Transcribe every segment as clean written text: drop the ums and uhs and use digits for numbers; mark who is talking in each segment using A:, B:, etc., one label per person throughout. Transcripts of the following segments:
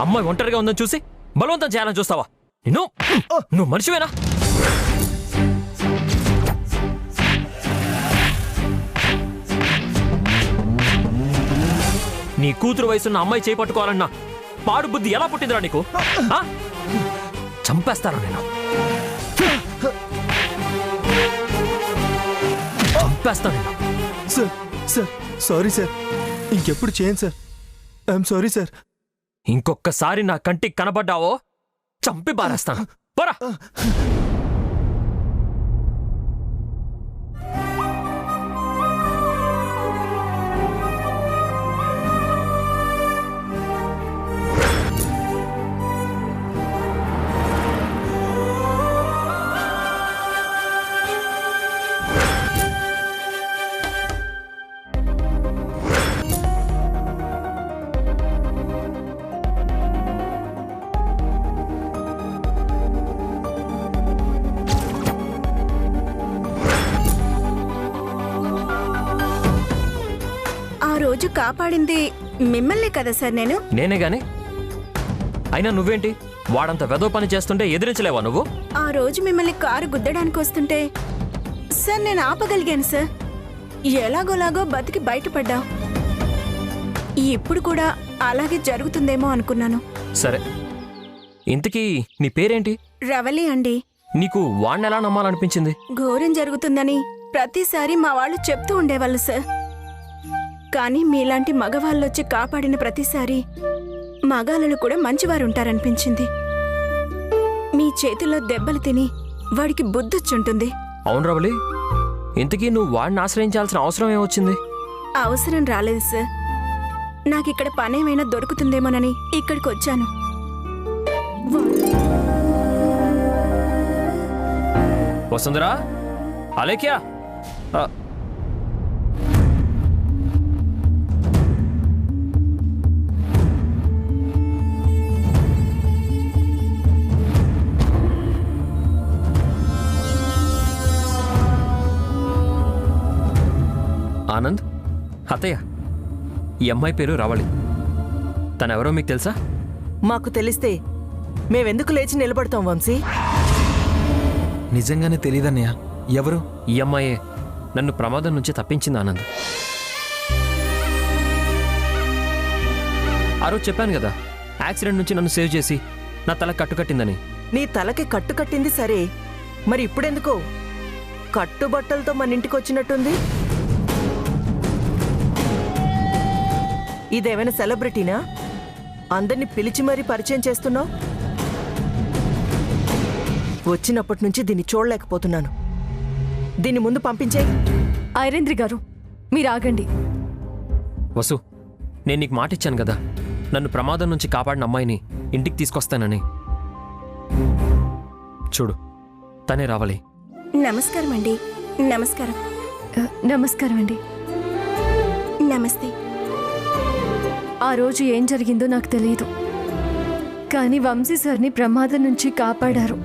A: అమ్మాయి ఒంటరిగా ఉందని చూసి బలవంతం చేయాలని చూస్తావా? నువ్వు మనిషివేనా? నీ కూతురు వయసున్న అమ్మాయి చేయి పట్టుకోవాలన్నా పాడు బుద్ధి ఎలా పుట్టిందిరా నీకు? చంపేస్తాను నేను, చంపేస్తాను నేను.
B: సార్ సార్ సారీ సార్, ఇంకెప్పుడు చేయను సార్. I'm sorry sir.
A: ఇంకొకసారి నా కంటికి కనబడ్డావో చంపి బారేస్తాను. పోరా.
C: రోజు కాపాడింది మిమ్మల్ని కదా సార్.
A: నేనే గాని అయినా నువ్వేంటి వాడంత వెదో పని చేస్తుంటే ఎదిరించలేవా నువ్వు?
C: ఆ రోజు మిమ్మల్ని కారు గుద్దడానికి వస్తుంటే సార్ నేను ఆపగలిగాను సార్. ఎలాగోలాగో బతికి బయటపడ్డా. ఇప్పుడు కూడా అలాగే జరుగుతుందేమో అనుకున్నాను.
A: సరే, ఇంతకీ నీ పేరేంటి?
C: రవలి అండి.
A: నీకు వాణ్ణెలా నమ్మాలనిపించింది?
C: ఘోరం జరుగుతుందని ప్రతిసారి మా వాళ్ళు చెప్తూ ఉండేవాళ్ళు సార్. కానీ మీలాంటి మగవాళ్ళొచ్చి కాపాడిన ప్రతిసారి మగాళ్ళలో కూడా మంచివారుంటారనిపించింది. మీ చేతుల్లో దెబ్బలు తిని వాడికి బుద్ధొచ్చుంటుంది.
A: అవును రవలి, ఇంతకీ నువ్వు వాడిని ఆశ్రయించాల్సిన అవసరం ఏమొచ్చింది?
C: అవసరం రాలేదు సార్. నాకిక్కడ పనేమైనా దొరుకుతుందేమోనని ఇక్కడికి వచ్చాను.
A: వసుంధరా, అలేఖ్యా, ఆనంద్, అత్తయ్య, ఈ అమ్మాయి పేరు రవళి. తనెవరో మీకు తెలుసా?
D: మాకు తెలిస్తే మేమెందుకు లేచి నిలబడతాం వంశీ?
B: నిజంగానే తెలీదన్నయ్య. ఎవరు?
A: ఈ అమ్మాయే నన్ను ప్రమాదం నుంచి తప్పించింది ఆనంద్. ఆ రోజు చెప్పాను కదా, యాక్సిడెంట్ నుంచి నన్ను సేవ్ చేసి నా తల కట్టుకట్టిందని.
D: నీ తలకి కట్టు కట్టింది సరే, మరి ఇప్పుడెందుకో కట్టుబట్టలతో మన ఇంటికి వచ్చినట్టుంది? ఇదేమైనా సెలబ్రిటీనా? అందరినీ పిలిచి మరీ పరిచయం చేస్తున్నావు. వచ్చినప్పటి నుంచి దీన్ని చూడలేకపోతున్నాను. దీన్ని ముందు పంపించేయి.
E: ఐరేంద్రి గారు, మీరు ఆగండి.
A: వసు, నేను నీకు మాట ఇచ్చాను కదా, నన్ను ప్రమాదం నుంచి కాపాడిన అమ్మాయిని ఇంటికి తీసుకొస్తానని. చూడు, తనే రావాలి.
C: నమస్కారం అండి. నమస్కారం.
E: నమస్కారం అండి.
C: నమస్తే.
E: ఆ రోజు ఏం జరిగిందో నాకు తెలియదు, కానీ వంశీ సార్ని ప్రమాదం నుంచి కాపాడారు.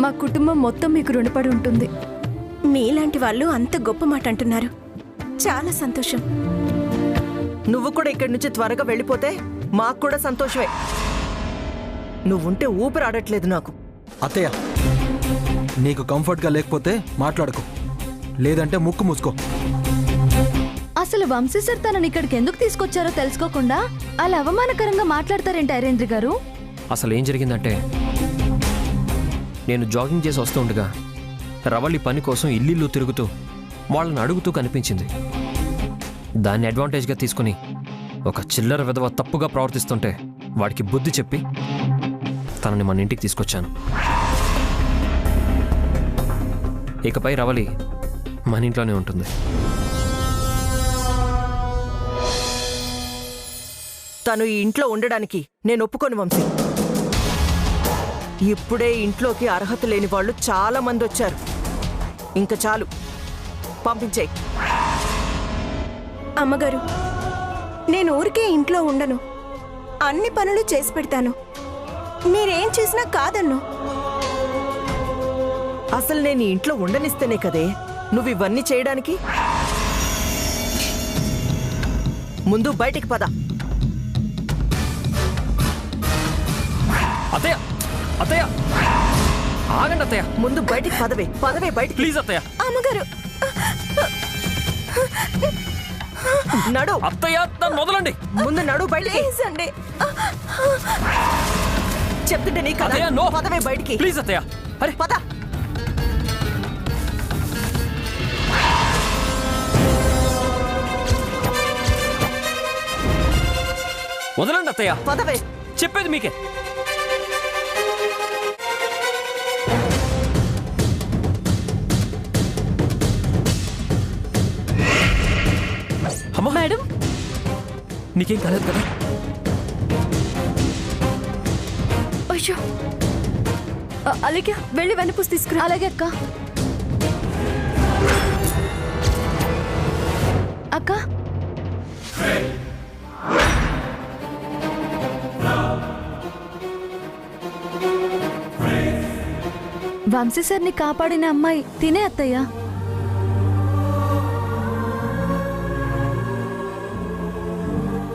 E: మా కుటుంబం మొత్తం మీకు రుణపడి ఉంటుంది.
C: మీలాంటి వాళ్ళు అంత గొప్ప మాట అంటున్నారు. చాలా సంతోషం.
D: నువ్వు కూడా ఇక్కడి నుంచి త్వరగా వెళ్ళిపోతే మాకు కూడా సంతోషమే. నువ్వుంటే ఊపిరాడట్లేదు నాకు.
B: అత్తయ్య, నీకు కంఫర్ట్గా లేకపోతే మాట్లాడుకో, లేదంటే ముక్కు మూసుకో.
E: అసలు వంశీ సార్ తనని ఇక్కడికి ఎందుకు తీసుకొచ్చారో తెలుసుకోకుండా అలా అవమానకరంగా మాట్లాడతారేంటి ఐరేంద్ర గారు?
A: అసలు ఏం జరిగిందంటే, నేను జాగింగ్ చేసి వస్తుండగా రవళి పని కోసం ఇల్లు తిరుగుతూ వాళ్ళని అడుగుతూ కనిపించింది. దాన్ని అడ్వాంటేజ్గా తీసుకుని ఒక చిల్లర విధవ తప్పుగా ప్రవర్తిస్తుంటే వాడికి బుద్ధి చెప్పి తనని మన ఇంటికి తీసుకొచ్చాను. ఇకపై రవళి మన ఇంట్లోనే ఉంటుంది.
D: తను ఈ ఇంట్లో ఉండడానికి నేను ఒప్పుకోను వంశీ. ఇప్పుడే ఇంట్లోకి అర్హత లేని వాళ్ళు చాలా మంది వచ్చారు. ఇంకా చాలు, పంపించేయి.
C: అమ్మగారు, నేను ఊరికే ఇంట్లో ఉండను. అన్ని పనులు చేసి పెడతాను. మీరేం చేసినా కాదన్ను.
D: అసలు నేను ఈ ఇంట్లో ఉండనిస్తేనే కదే నువ్వు ఇవన్నీ చేయడానికి. ముందు బయటికి పద.
A: అత్తయ్య అత్తయ్య ఆగండి అత్తయ్య,
D: ముందు బయటికి పదవే, పదవే బయటికి.
A: ప్లీజ్ అత్తయ్య.
C: అమ్మగారు
D: నడు,
A: అత్తయ్య నన్ను వదలండి.
D: ముందు నడు బయటికి.
C: ప్లీజ్ అండి.
D: చెప్తుంటే నీ కదా.
A: అత్తయ్య, no.
D: పదవే బయటికి.
A: ప్లీజ్ అత్తయ్య. అరే
D: పద.
A: వదలండి అత్తయ్య,
D: పదవే.
A: చెప్పేది మీకే. అమ్మా
E: మేడం
A: నీకేం కాలేదు కదా?
E: అయ్యో అలాగే వెళ్ళి వెన్నపూసి తీసుకురా. అలాగే అక్క. అక్క వంశీ సార్ని కాపాడిన అమ్మాయి తినే అత్తయ్య.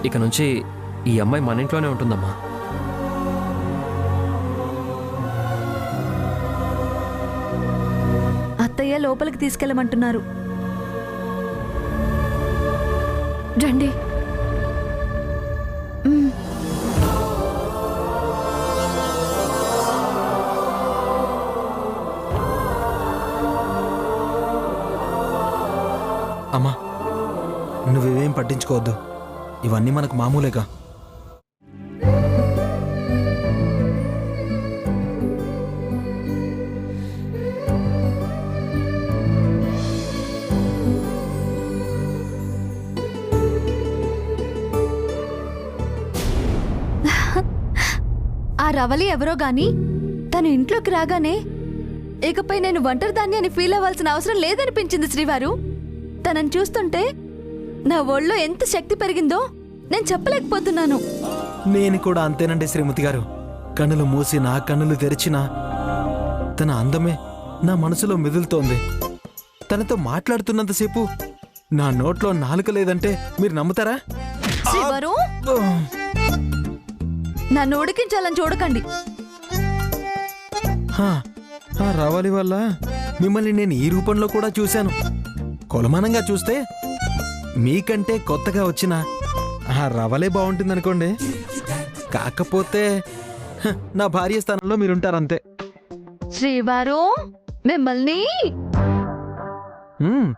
A: ఇక నుంచి ఈ అమ్మాయి మన ఇంట్లోనే ఉంటుందమ్మా.
E: అత్తయ్య లోపలికి తీసుకెళ్ళమంటున్నారు. రండి.
B: అమ్మా నువ్వేం పట్టించుకోవద్దు, ఇవన్నీ మనకు మామూలేగా.
E: ఆ రవలి ఎవరో గాని తను ఇంట్లోకి రాగానే ఇకపై నేను ఒంటరిదాన్ని అని ఫీల్ అవ్వాల్సిన అవసరం లేదనిపించింది శ్రీవారు. తనని చూస్తుంటే నా ఒళ్ళో ఎంత శక్తి పెరిగిందో నేను చెప్పలేకపోతున్నాను.
B: నేను కూడా అంతేనండి శ్రీమతి గారు. కన్నులు మూసినా కన్నులు తెరిచినా తన అందమే నా మనసులో మెదులుతోంది. తనతో మాట్లాడుతున్నంతసేపు నా నోట్లో నాలుక లేదంటే మీరు నమ్ముతారా?
E: శ్రీవారు నన్ను ఉడికించాలని చూడకండి.
B: ఆ రావాలి వల్ల మిమ్మల్ని నేను ఈ రూపంలో కూడా చూశాను. కొలమానంగా చూస్తే మీకంటే కొత్తగా వచ్చిన ఆ రవలే బాగుంటుందనుకోండి. కాకపోతే నా భార్య స్థానంలో మీరుంటారంతే.
E: శ్రీవారు మిమ్మల్ని
B: హ్మ్.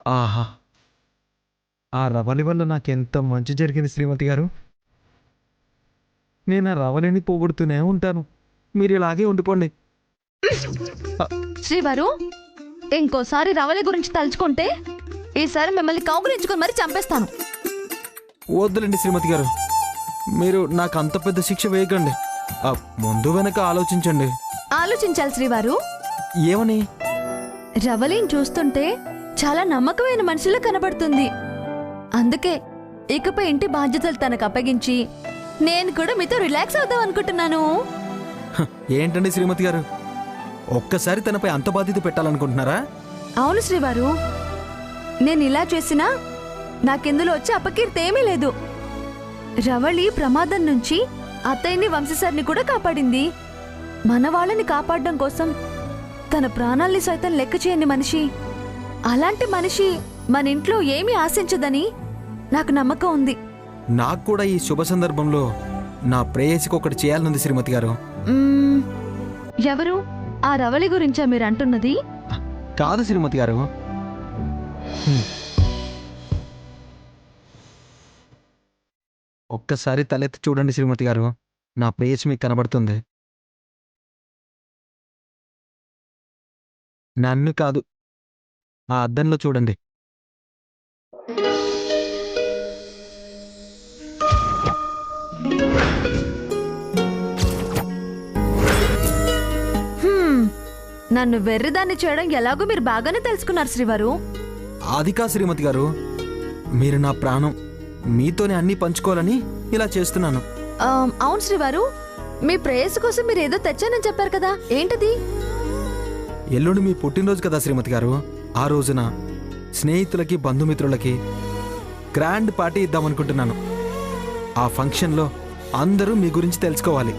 B: ఆహా, ఆ రవలి వల్ల నాకెంత మంచి జరిగింది శ్రీమతి గారు. నేను ఆ రవలిని పోగొడుతూనే ఉంటాను. మీరు ఇలాగే ఉండిపోండి.
E: శ్రీవారు ఇంకోసారి రవలి గురించి తలుచుకుంటే ఈసారి మిమ్మల్ని కౌగులించుకొని మరి చంపేస్తాను.
B: వద్దులేండి శ్రీమతి గారు, మీరు నాకు అంత పెద్ద శిక్ష వేయకండి. ముందు వెనక ఆలోచించండి.
E: ఆలోచించాలి శ్రీవారు.
B: ఏమని?
E: రవలిని చూస్తుంటే చాలా నమ్మకమైన మనుషులు కనబడుతుంది. అందుకే ఇకపై ఇంటి బాధ్యతలు తనకు అప్పగించి నేను కూడా మీతో రిలాక్స్ అవుదాం అనుకుంటున్నాను.
B: ఏంటండి శ్రీమతి గారు, ఒక్కసారి తనపై అంత బాధ్యత పెట్టాలనుకుంటున్నారా?
E: అవును శ్రీవారు, నేను ఇలా చేసినా నాకెందులో వచ్చే అపకీర్తి ఏమీ లేదు. రవళి ప్రమాదం నుంచి అత్తయ్యని వంశీసారిని కూడా కాపాడింది. మన వాళ్ళని కాపాడడం కోసం తన ప్రాణాల్ని సైతం లెక్క చేయని మనిషి. అలాంటి మనిషి మన ఇంట్లో ఏమీ ఆశించదని నాకు నమ్మకం ఉంది.
B: నాకు కూడా ఈ శుభ సందర్భంలో నా ప్రేయసికి ఒకటి చేయాలనుంది శ్రీమతి గారు.
E: ఎవరు? ఆ రవళి గురించా మీరు అంటున్నది?
B: కాదు శ్రీమతి గారు, ఒక్కసారి తలెత్తి చూడండి శ్రీమతి గారు. నా ప్రేయసి మీకు కనబడుతుంది. నన్ను కాదు, ఆ అద్దంలో చూడండి.
E: నన్ను వెర్రిదాన్ని చేయడం ఎలాగో మీరు బాగానే తెలుసుకున్నారు శ్రీవారు.
B: అది కా శ్రీమతి గారు, మీరు నా ప్రాణం, మీతోనే అన్నీ పంచుకోవాలని ఇలా చేస్తున్నాను.
E: అవును శ్రీవారు, మీ ప్రేయస్ కోసం మీరు ఏదో తెచ్చానని చెప్పారు కదా, ఏంటది?
B: ఎల్లుండి మీ పుట్టినరోజు కదా శ్రీమతి గారు. ఆ రోజున స్నేహితులకి బంధుమిత్రులకి గ్రాండ్ పార్టీ ఇద్దామనుకుంటున్నాను. ఆ ఫంక్షన్లో అందరూ మీ గురించి తెలుసుకోవాలి.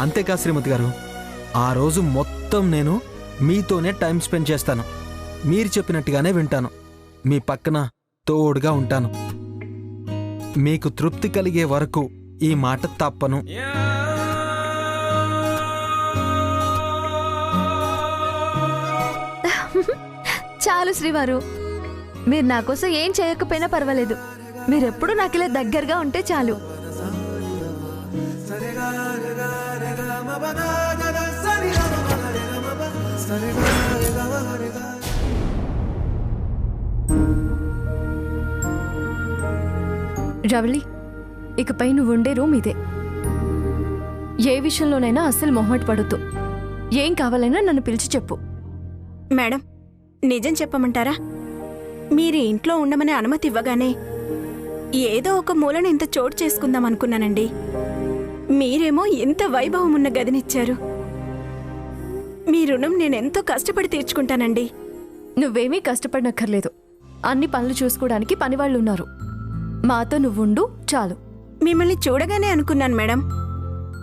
B: అంతేకా శ్రీమతి గారు, ఆ రోజు మొత్తం నేను మీతోనే టైం స్పెండ్ చేస్తాను. మీరు చెప్పినట్టుగానే వింటాను, మీ పక్కన తోడుగా ఉంటాను. మీకు తృప్తి కలిగే వరకు ఈ మాట తప్పను.
E: చాలు శ్రీవారు, మీరు నా కోసం ఏం చేయకపోయినా పర్వాలేదు. మీరెప్పుడు నాకు ఇలా దగ్గరగా ఉంటే చాలు.
F: రవళి, ఇకపై నువ్వు ఉండే రూమ్ ఇదే. ఏ విషయంలోనైనా అస్సలు మొహమాట పడొద్దు. ఏం కావాలైనా నన్ను పిలిచి చెప్పు.
C: మేడం, నిజం చెప్పమంటారా? మీరు ఇంట్లో ఉండమని అనుమతి ఇవ్వగానే ఏదో ఒక మూలన ఇంత చోటు చేసుకుందాం అనుకున్నానండి. మీరేమో ఇంత వైభవం ఉన్న గదినిచ్చారు. మీ రుణం నేనెంతో కష్టపడి తీర్చుకుంటానండి.
F: నువ్వేమీ కష్టపడనక్కర్లేదు. అన్ని పనులు చూసుకోవడానికి పనివాళ్ళు ఉన్నారు. మాతో నువ్వుండు చాలు.
C: మిమ్మల్ని చూడగానే అనుకున్నాను మేడం,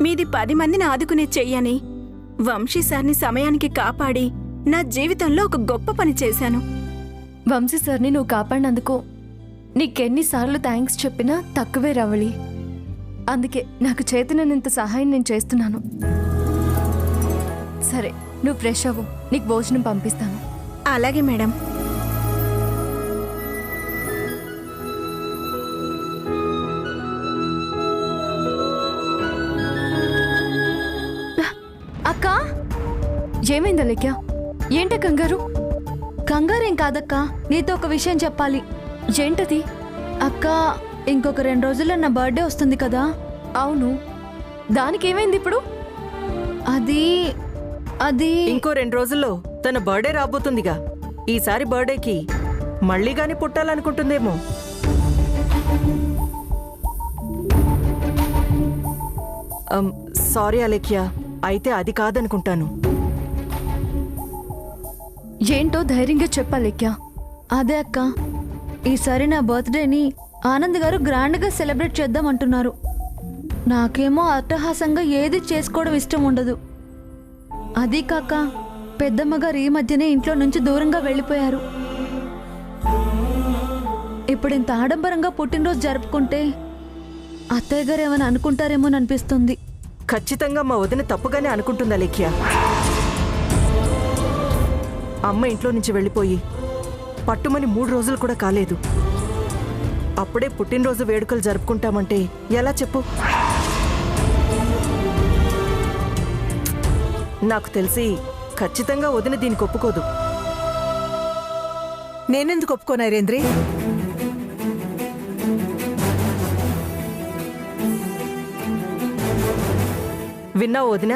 C: మీది 10 మందిని ఆదుకునే చెయ్యని. వంశీ సార్ని సమయానికి కాపాడి నా జీవితంలో ఒక గొప్ప పని చేశాను.
F: వంశీ సార్ని నువ్వు కాపాడినందుకు నీకెన్నిసార్లు థ్యాంక్స్ చెప్పినా తక్కువే రవళి. అందుకే నాకు చేతనైనంత సహాయం నేను చేస్తున్నాను. సరే, నువ్వు ఫ్రెష్ అవ్వు, నీకు భోజనం పంపిస్తాను.
C: అలాగే మేడం.
F: అక్క, ఏమైంది అలేఖ్య? ఏంట కంగారు?
E: కంగారేం కాదక్క, నీతో ఒక విషయం చెప్పాలి.
F: ఏంటది?
E: అక్క, ఇంకొక 2 రోజుల్లో నా బర్త్డే వస్తుంది కదా.
F: అవును, దానికేమైంది ఇప్పుడు?
E: అది అది
D: ఇంకో 2 రోజుల్లో తన బర్త్డే రాబోతుందిగా. ఈసారి బర్త్డేకి మళ్ళీ గాని పుట్టాలనుకుంటుందేమో. సారీ అలేఖ్య, అయితే అది కాదనుకుంటాను.
F: ఏంటో ధైర్యంగా చెప్పాలేఖ్య.
E: అదే అక్క, ఈసారి నా బర్త్డేని ఆనంద్ గారు గ్రాండ్గా సెలబ్రేట్ చేద్దామంటున్నారు. నాకేమో అట్టహాసంగా ఏది చేసుకోవడం ఇష్టం ఉండదు. అదీ కాక పెద్దమ్మ గారు ఈ మధ్యనే ఇంట్లో నుంచి దూరంగా వెళ్ళిపోయారు. ఇప్పుడు ఇంత ఆడంబరంగా పుట్టినరోజు జరుపుకుంటే అత్తయ్య గారు ఏమైనా అనుకుంటారేమోననిపిస్తుంది.
D: ఖచ్చితంగా మా వదిన తప్పుగానే అనుకుంటుంది అలేఖ్య. అమ్మ ఇంట్లో నుంచి వెళ్ళిపోయి పట్టుమని 3 రోజులు కూడా కాలేదు. అప్పుడే పుట్టినరోజు వేడుకలు జరుపుకుంటామంటే ఎలా చెప్పు? నాకు తెలిసి ఖచ్చితంగా వదిన దీనికి ఒప్పుకోదు.
G: నేనెందుకు ఒప్పుకోను నరేంద్రి?
D: విన్నావు వదిన,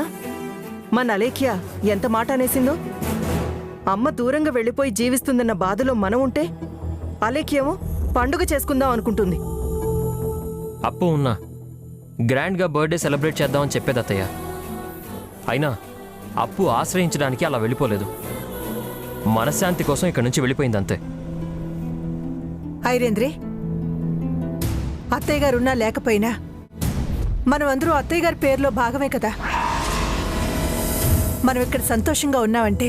D: మన అలేఖ్య ఎంత మాట అనేసిందో? అమ్మ దూరంగా వెళ్ళిపోయి జీవిస్తుందన్న బాధలో మనం ఉంటే అలేఖ్యేమో పండుగ చేసుకుందాం అనుకుంటుంది.
A: అప్పు ఉన్నా గ్రాండ్గా బర్త్డే సెలబ్రేట్ చేద్దామని చెప్పేది అత్తయ్య. అయినా అప్పు ఆశ్రయించడానికి అలా వెళ్ళిపోలేదు. మనశ్శాంతి కోసం ఇక్కడి నుంచి వెళ్ళిపోయింది అంతే.
G: ఐరేంద్రి, అత్తయ్య గారు ఉన్నా లేకపోయినా మనం అందరూ అత్తయ్య గారి పేరులో భాగమే కదా. మనం ఇక్కడ సంతోషంగా ఉన్నామంటే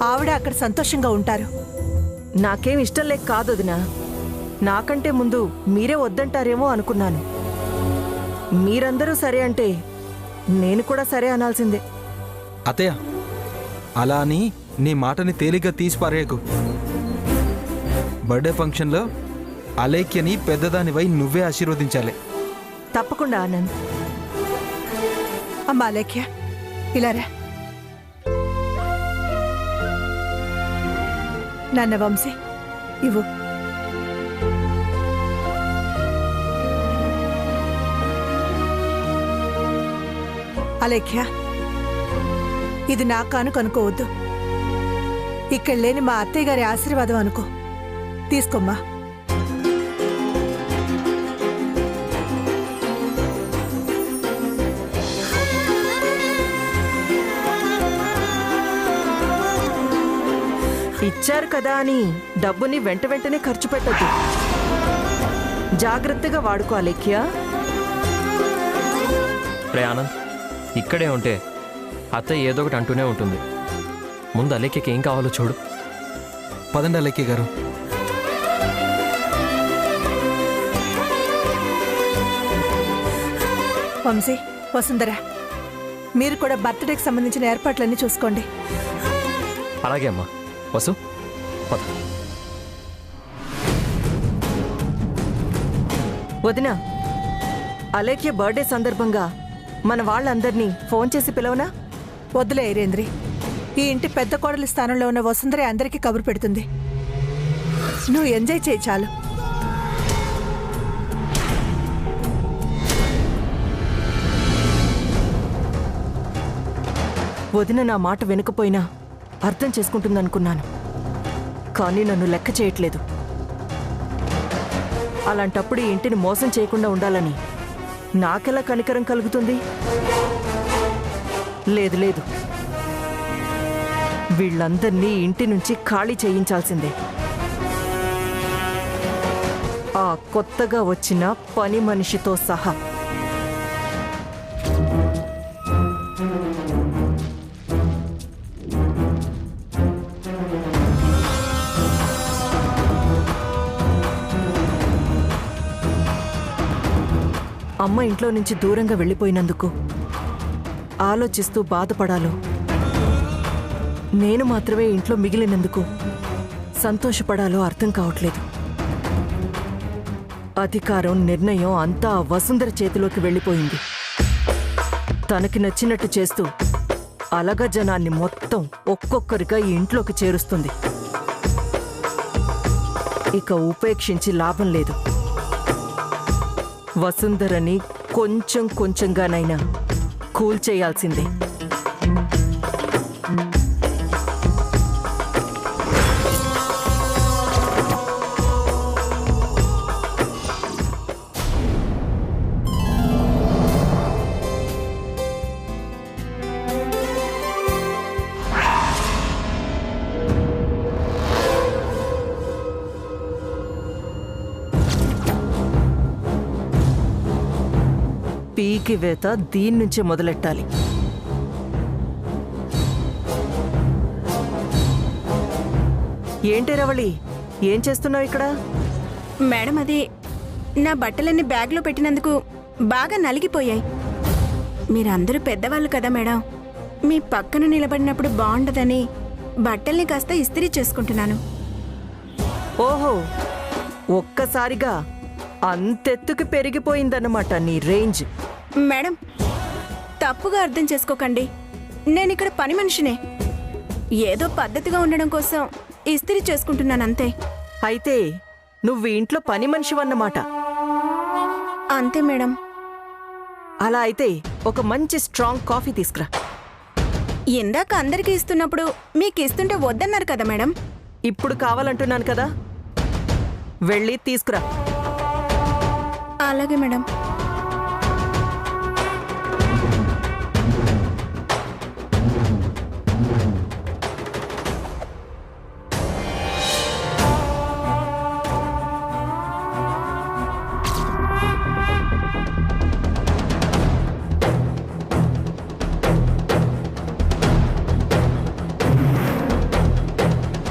G: ఆవిడ అక్కడ సంతోషంగా ఉంటారు.
D: నాకేం ఇష్టం లేక కాదు వదినా, నాకంటే ముందు మీరే వద్దంటారేమో అనుకున్నాను. మీరందరూ సరే అంటే నేను కూడా సరే అనాల్సిందే.
B: అత్తయ్య, అలా అని నీ మాటని తేలిగ్గా తీసి పారేయకు. బర్త్డే ఫంక్షన్లో అలేఖ్యని పెద్దదానివై నువ్వే ఆశీర్వదించాలి.
D: తప్పకుండా ఆనంద్.
G: అమ్మా అలేఖ్య, ఇలా రా. నాన్న వంశీ, ఇవ్వు. అలేఖ్య, ఇది నా కానుక అనుకోవద్దు. ఇక్కడ లేని మా అత్తయ్య గారి ఆశీర్వాదం అనుకో. తీసుకోమ్మా.
D: ఇచ్చారు కదా అని డబ్బుని వెంట వెంటనే ఖర్చు పెట్టద్దు. జాగ్రత్తగా వాడుకో అలేఖ్య.
A: రే ఆనంద్, ఇక్కడే ఉంటే అత్తయ్య ఏదో ఒకటి అంటూనే ఉంటుంది. ముందు అలేఖ్యకి ఏం కావాలో చూడు.
B: పదండి అలేఖ్య గారు.
G: వంశీ, వసుంధర, మీరు కూడా బర్త్డేకి సంబంధించిన ఏర్పాట్లన్నీ చూసుకోండి.
A: అలాగే అమ్మా. వసు, పద.
D: వదినా, అలేఖ్య బర్త్డే సందర్భంగా మన వాళ్ళందరినీ ఫోన్ చేసి పిలవనా?
G: వద్దులే ఐరేంద్రి. ఈ ఇంటి పెద్ద కోడలి స్థానంలో ఉన్న వసుంధరే అందరికీ కబురు పెడుతుంది. నువ్వు ఎంజాయ్ చేయి చాలు.
D: వదిన నా మాట వినకపోయినా అర్థం చేసుకుంటుందనుకున్నాను, కానీ నన్ను లెక్క చేయట్లేదు. అలాంటప్పుడు ఈ ఇంటిని మోసం చేయకుండా ఉండాలని నాకెలా కనికరం కలుగుతుంది? లేదు లేదు, వీళ్ళందర్నీ ఇంటి నుంచి ఖాళీ చేయించాల్సిందే. ఆ కొత్తగా వచ్చిన పని మనిషితో సహా. అమ్మ ఇంట్లో నుంచి దూరంగా వెళ్ళిపోయినందుకు ఆలోచిస్తూ బాధపడాలో, నేను మాత్రమే ఇంట్లో మిగిలినందుకు సంతోషపడాలో అర్థం కావట్లేదు. అధికారం, నిర్ణయం అంతా వసుంధర చేతిలోకి వెళ్ళిపోయింది. తనకి నచ్చినట్టు చేస్తూ అలగ జనాన్ని మొత్తం ఒక్కొక్కరిగా ఈ ఇంట్లోకి చేరుస్తుంది. ఇక ఉపేక్షించి లాభం లేదు. వసుంధరని కొంచెం కొంచెంగానైనా కూల్చేయాల్సిందే. పీకి వేత దీని నుంచే మొదలెట్టాలి. ఏంటి రవళి, ఏం చేస్తున్నావు ఇక్కడ?
C: మేడం, అది నా బట్టలన్నీ బ్యాగ్లో పెట్టినందుకు బాగా నలిగిపోయాయి. మీరందరూ పెద్దవాళ్ళు కదా మేడం, మీ పక్కన నిలబడినప్పుడు బాగుండదని బట్టల్ని కాస్త ఇస్త్రీ చేసుకుంటున్నాను.
D: ఓహో, ఒక్కసారిగా అంతెత్తుకి పెరిగిపోయిందన్నమాట నీ రేంజ్.
C: మేడం, తప్పుగా అర్థం చేసుకోకండి. నేనిక్కడ పని మనిషినే. ఏదో పద్ధతిగా ఉండడం కోసం ఇస్త్రీ చేసుకుంటున్నానంతే.
D: అయితే నువ్వు ఇంట్లో పని మనిషివన్నమాట.
C: అంతే మేడం.
D: అలా అయితే ఒక మంచి స్ట్రాంగ్ కాఫీ తీసుకురా.
C: ఇందాక అందరికీ ఇస్తున్నప్పుడు మీకు ఇస్తుంటే వద్దన్నారు కదా మేడం.
D: ఇప్పుడు కావాలంటున్నాను కదా, వెళ్ళి తీసుకురా.
C: అలాగే మేడం.